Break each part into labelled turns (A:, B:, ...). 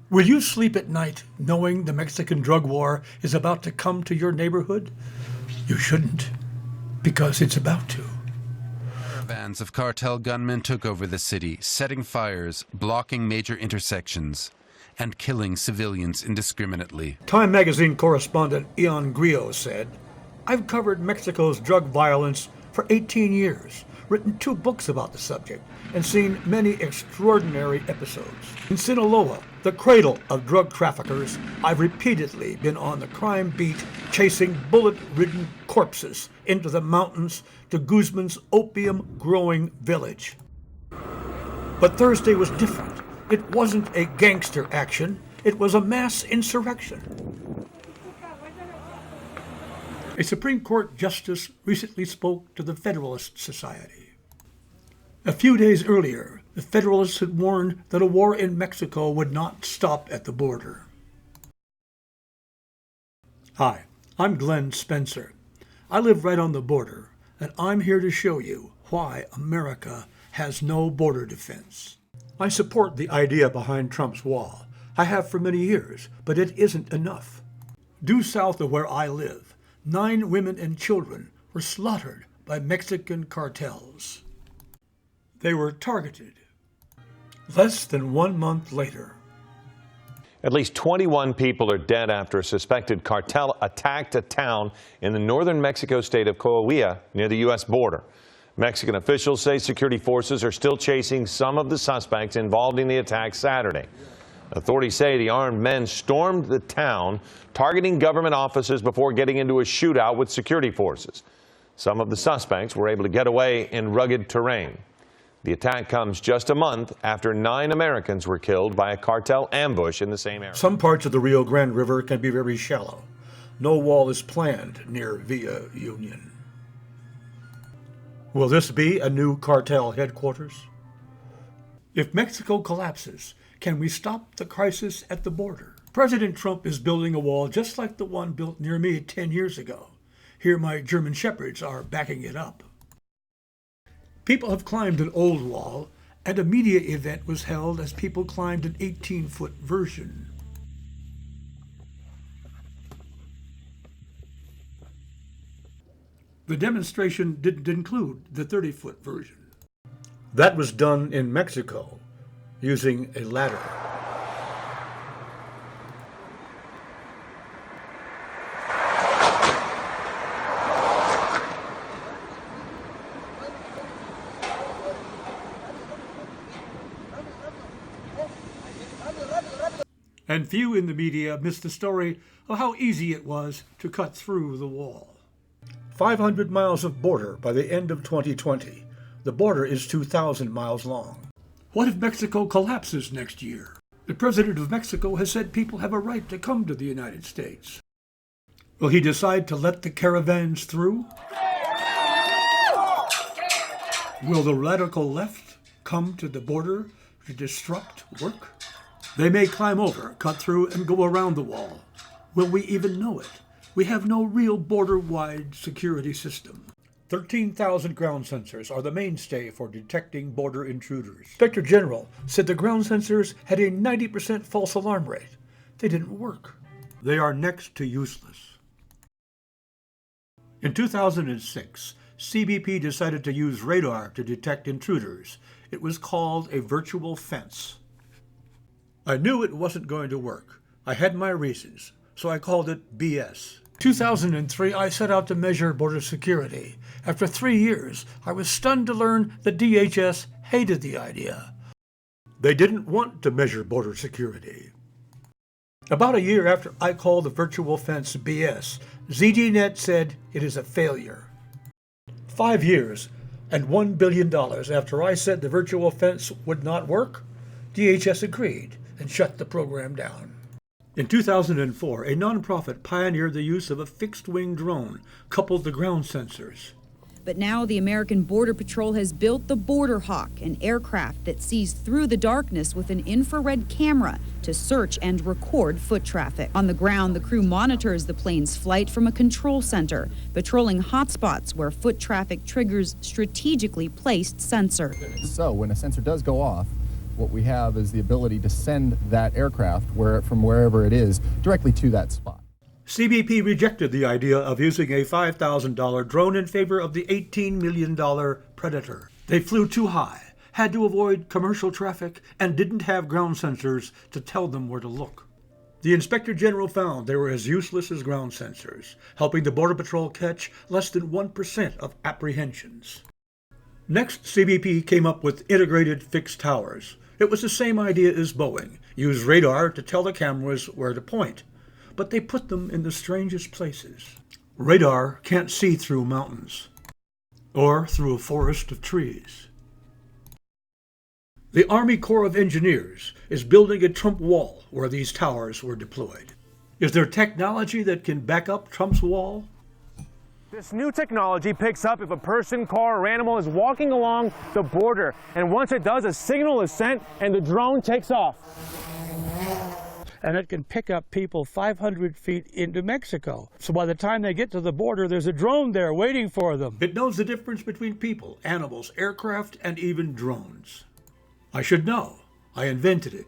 A: Will you sleep at night knowing the Mexican drug war is about to come to your neighborhood? You shouldn't, because it's about to.
B: Caravans of cartel gunmen took over the city, setting fires, blocking major intersections, and killing civilians indiscriminately.
A: Time magazine correspondent Ian Grillo said, "I've covered Mexico's drug violence for 18 years, written 2 books about the subject, and seen many extraordinary episodes. In Sinaloa, the cradle of drug traffickers, I've repeatedly been on the crime beat, chasing bullet-ridden corpses into the mountains to Guzman's opium-growing village. But Thursday was different. It wasn't a gangster action, it was a mass insurrection." A Supreme Court justice recently spoke to the Federalist Society. A few days earlier, the Federalists had warned that a war in Mexico would not stop at the border. Hi, I'm Glenn Spencer. I live right on the border, and I'm here to show you why America has no border defense. I support the idea behind Trump's wall. I have for many years, but it isn't enough. Due south of where I live, 9 women and children were slaughtered by Mexican cartels. They were targeted. Less than 1 month later.
C: At least 21 people are dead after a suspected cartel attacked a town in the northern Mexico state of Coahuila near the U.S. border. Mexican officials say security forces are still chasing some of the suspects involved in the attack Saturday. Authorities say the armed men stormed the town, targeting government offices before getting into a shootout with security forces. Some of the suspects were able to get away in rugged terrain. The attack comes just a month after 9 Americans were killed by a cartel ambush in the same area.
A: Some parts of the Rio Grande River can be very shallow. No wall is planned near Villa Union. Will this be a new cartel headquarters? If Mexico collapses, can we stop the crisis at the border? President Trump is building a wall just like the one built near me 10 years ago. Here my German shepherds are backing it up. People have climbed an old wall, and a media event was held as people climbed an 18-foot version. The demonstration didn't include the 30-foot version. That was done in Mexico, using a ladder. And few in the media missed the story of how easy it was to cut through the wall. 500 miles of border by the end of 2020. The border is 2,000 miles long. What if Mexico collapses next year? The president of Mexico has said people have a right to come to the United States. Will he decide to let the caravans through? Will the radical left come to the border to disrupt work? They may climb over, cut through, and go around the wall. Will we even know it? We have no real border-wide security system. 13,000 ground sensors are the mainstay for detecting border intruders. Inspector General said the ground sensors had a 90% false alarm rate. They didn't work. They are next to useless. In 2006, CBP decided to use radar to detect intruders. It was called a virtual fence. I knew it wasn't going to work. I had my reasons, so I called it BS. 2003, I set out to measure border security. After 3 years, I was stunned to learn the DHS hated the idea. They didn't want to measure border security. About a year after I called the virtual fence BS, ZDNet said it is a failure. 5 years and $1 billion after I said the virtual fence would not work, DHS agreed and shut the program down. In 2004, a nonprofit pioneered the use of a fixed-wing drone coupled to ground sensors.
D: But now the American Border Patrol has built the Border Hawk, an aircraft that sees through the darkness with an infrared camera to search and record foot traffic. On the ground, the crew monitors the plane's flight from a control center, patrolling hotspots where foot traffic triggers strategically placed sensor.
E: So when a sensor does go off, what we have is the ability to send that aircraft from wherever it is directly to that spot.
A: CBP rejected the idea of using a $5,000 drone in favor of the $18 million Predator. They flew too high, had to avoid commercial traffic, and didn't have ground sensors to tell them where to look. The Inspector General found they were as useless as ground sensors, helping the Border Patrol catch less than 1% of apprehensions. Next, CBP came up with integrated fixed towers. It was the same idea as Boeing. Use radar to tell the cameras where to point, but they put them in the strangest places. Radar can't see through mountains or through a forest of trees. The Army Corps of Engineers is building a Trump wall where these towers were deployed. Is there technology that can back up Trump's wall?
F: This new technology picks up if a person, car, or animal is walking along the border. And once it does, a signal is sent and the drone takes off.
G: And it can pick up people 500 feet into Mexico. So by the time they get to the border, there's a drone there waiting for them.
A: It knows the difference between people, animals, aircraft, and even drones. I should know. I invented it.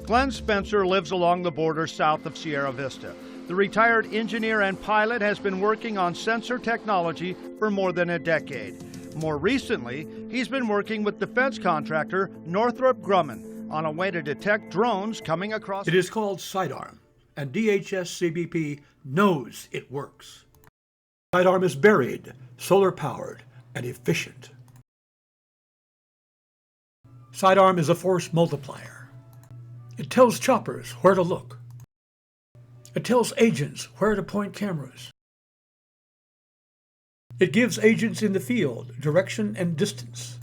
H: Glenn Spencer lives along the border south of Sierra Vista. The retired engineer and pilot has been working on sensor technology for more than a decade. More recently, he's been working with defense contractor Northrop Grumman on a way to detect drones coming across.
A: It is called Sidearm, and DHS-CBP knows it works. Sidearm is buried, solar-powered, and efficient. Sidearm is a force multiplier. It tells choppers where to look. It tells agents where to point cameras. It gives agents in the field direction and distance.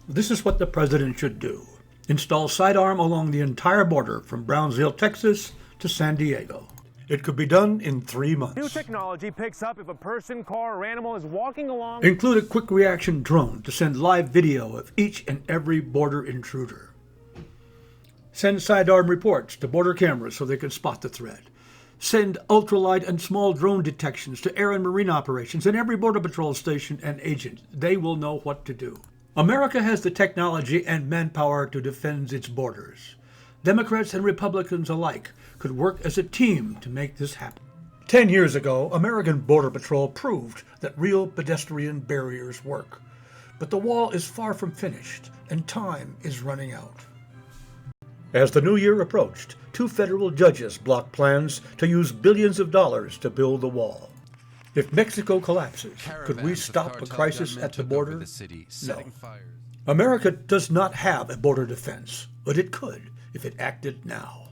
A: This is what the president should do. Install Sidearm along the entire border from Brownsville, Texas to San Diego. It could be done in 3 months.
F: New technology picks up if a person, car, or animal is walking along.
A: Include a quick reaction drone to send live video of each and every border intruder. Send Sidearm reports to border cameras so they can spot the threat. Send ultralight and small drone detections to air and marine operations in every Border Patrol station and agent. They will know what to do. America has the technology and manpower to defend its borders. Democrats and Republicans alike could work as a team to make this happen. 10 years ago, American Border Patrol proved that real pedestrian barriers work. But the wall is far from finished, and time is running out. As the new year approached, 2 federal judges blocked plans to use billions of dollars to build the wall. If Mexico collapses, could we stop a crisis at the border? No. America does not have a border defense, but it could if it acted now.